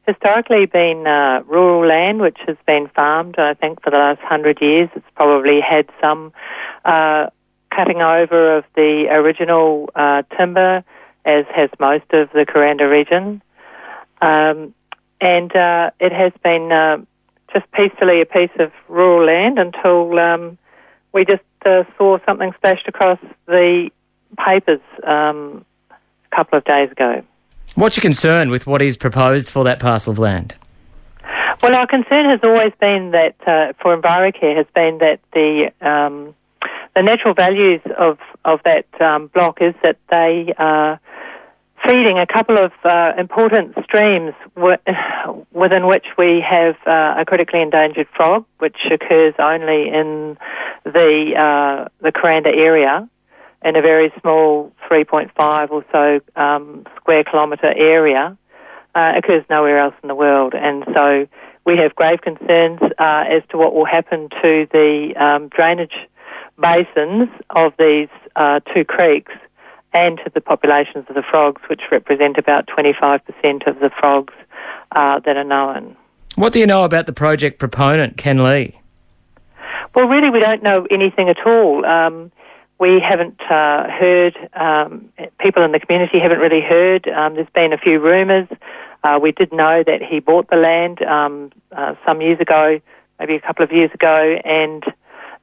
historically been rural land which has been farmed. I think for the last 100 years it's probably had some cutting over of the original timber, as has most of the Kuranda region. And it has been just peacefully a piece of rural land until we just saw something splashed across the papers a couple of days ago. What's your concern with what is proposed for that parcel of land? Well, our concern has always been that, for EnviroCare, has been that the natural values of that block is that they are feeding a couple of important streams within which we have a critically endangered frog, which occurs only in the Kuranda area, in a very small 3.5 or so square kilometre area. Occurs nowhere else in the world. And so we have grave concerns as to what will happen to the drainage basins of these two creeks and to the populations of the frogs, which represent about 25% of the frogs that are known. What do you know about the project proponent, Ken Lee? Well, really, we don't know anything at all. We haven't heard, people in the community haven't really heard. There's been a few rumours. We did know that he bought the land some years ago, maybe a couple of years ago, and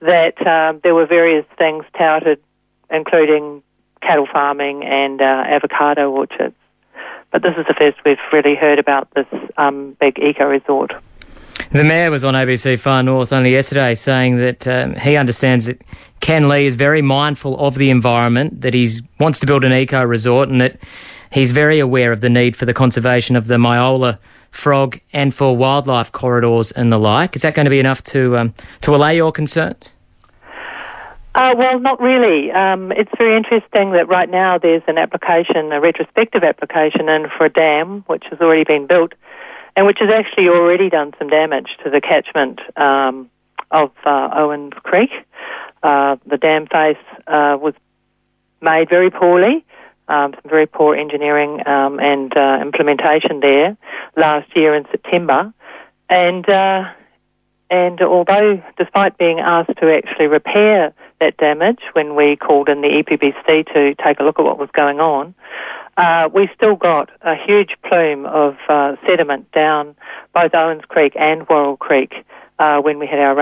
that there were various things touted, including cattle farming and avocado orchards. But this is the first we've really heard about this big eco-resort. The Mayor was on ABC Far North only yesterday saying that he understands that Ken Lee is very mindful of the environment, that he wants to build an eco-resort and that he's very aware of the need for the conservation of the Myola frog and for wildlife corridors and the like. Is that going to be enough to allay your concerns? Well, not really. It's very interesting that right now there's an application, a retrospective application in for a dam, which has already been built and which has actually already done some damage to the catchment of Owens Creek. The dam face was made very poorly, some very poor engineering and implementation there last year in September. And although, despite being asked to actually repair that damage when we called in the EPBC to take a look at what was going on, we still got a huge plume of sediment down both Owens Creek and Worrell Creek when we had our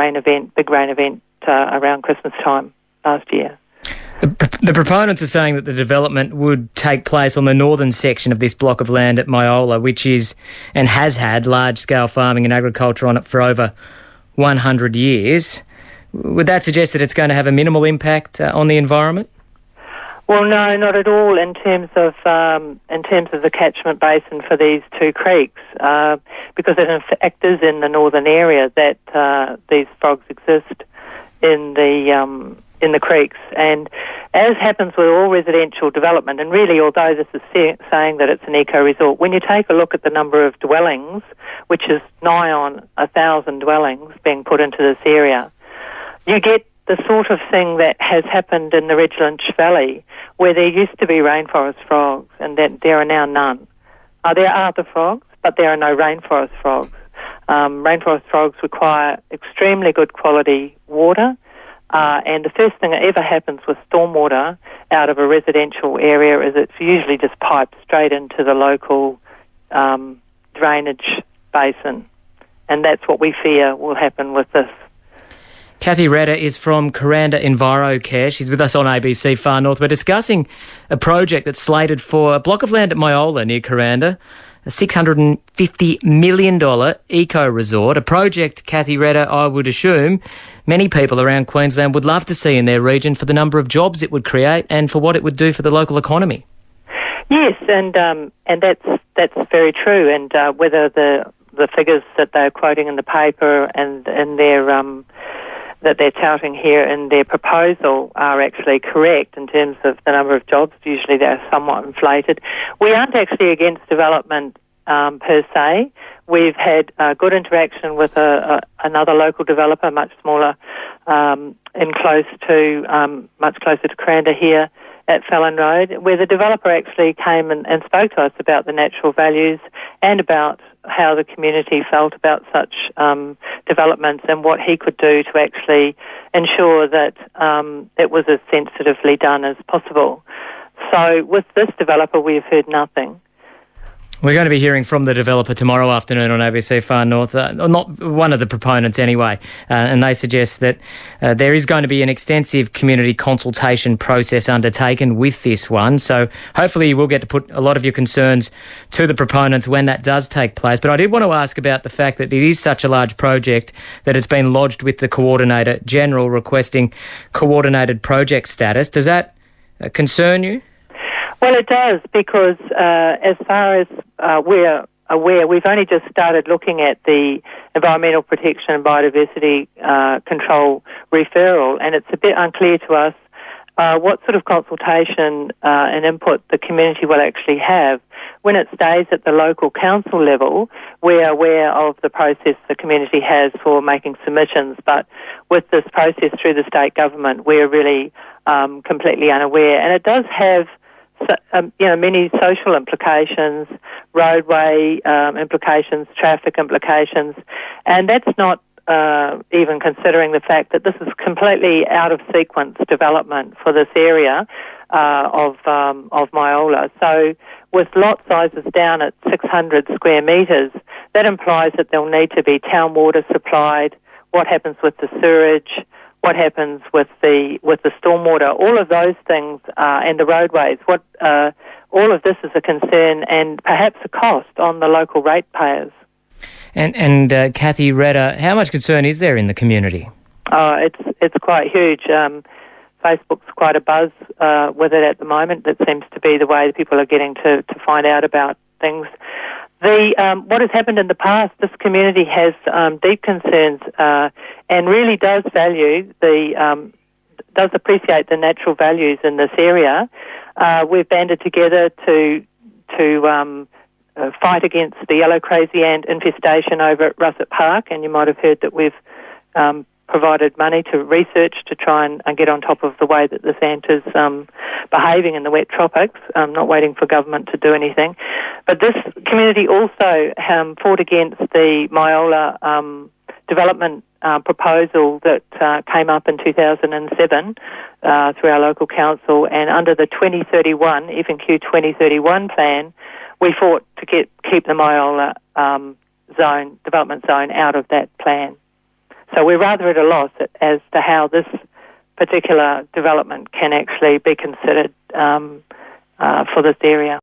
big rain event around Christmas time last year. The proponents are saying that the development would take place on the northern section of this block of land at Myola, which is and has had large-scale farming and agriculture on it for over 100 years. Would that suggest that it's going to have a minimal impact on the environment? Well, no, not at all in terms of the catchment basin for these two creeks, because it in fact is in the northern area that these frogs exist in the creeks. And as happens with all residential development, and really, although this is saying that it's an eco-resort, when you take a look at the number of dwellings, which is nigh on 1,000 dwellings being put into this area, you get the sort of thing that has happened in the Redlanch Valley, where there used to be rainforest frogs and that there are now none. There are the frogs, but there are no rainforest frogs. Rainforest frogs require extremely good quality water, and the first thing that ever happens with stormwater out of a residential area is it's usually just piped straight into the local drainage basin, and that's what we fear will happen with this. Kathy Redder is from Kuranda EnviroCare. She's with us on ABC Far North. We're discussing a project that's slated for a block of land at Myola near Kuranda, a $650 million eco-resort, a project, Kathy Redder, I would assume many people around Queensland would love to see in their region for the number of jobs it would create and for what it would do for the local economy. Yes, and that's very true. And whether the figures that they're quoting in the paper and in their that they're touting here in their proposal are actually correct in terms of the number of jobs. Usually they're somewhat inflated. We aren't actually against development per se. We've had good interaction with another local developer, much smaller, much closer to Kuranda here at Fallon Road, where the developer actually came and spoke to us about the natural values and about how the community felt about such developments and what he could do to actually ensure that it was as sensitively done as possible. So with this developer, we've heard nothing. We're going to be hearing from the developer tomorrow afternoon on ABC Far North, not one of the proponents anyway, and they suggest that there is going to be an extensive community consultation process undertaken with this one. So hopefully you will get to put a lot of your concerns to the proponents when that does take place. But I did want to ask about the fact that it is such a large project that it's been lodged with the Coordinator General requesting coordinated project status. Does that concern you? Well, it does, because as far as we're aware, we've only just started looking at the Environmental Protection and Biodiversity Control referral, and it's a bit unclear to us what sort of consultation and input the community will actually have. When it stays at the local council level, we're aware of the process the community has for making submissions, but with this process through the state government, we're really completely unaware. And it does have many social implications, roadway implications, traffic implications, and that's not even considering the fact that this is completely out of sequence development for this area of Myola. So with lot sizes down at 600 square metres, that implies that there'll need to be town water supplied, what happens with the sewerage, what happens with the stormwater, all of those things, and the roadways. All of this is a concern and perhaps a cost on the local ratepayers. And Kathy Redder, how much concern is there in the community? It's quite huge. Facebook's quite a buzz with it at the moment. That seems to be the way that people are getting to find out about things. What has happened in the past, this community has deep concerns and really does appreciate the natural values in this area. We've banded together to fight against the yellow crazy ant infestation over at Russet Park, and you might have heard that we've provided money to research to try and get on top of the way that this ant is behaving in the wet tropics, not waiting for government to do anything. But this community also fought against the Myola development proposal that came up in 2007 through our local council, and under the 2031, FNQ 2031 plan, we fought to keep the Myola development zone out of that plan. So we're rather at a loss as to how this particular development can actually be considered for this area.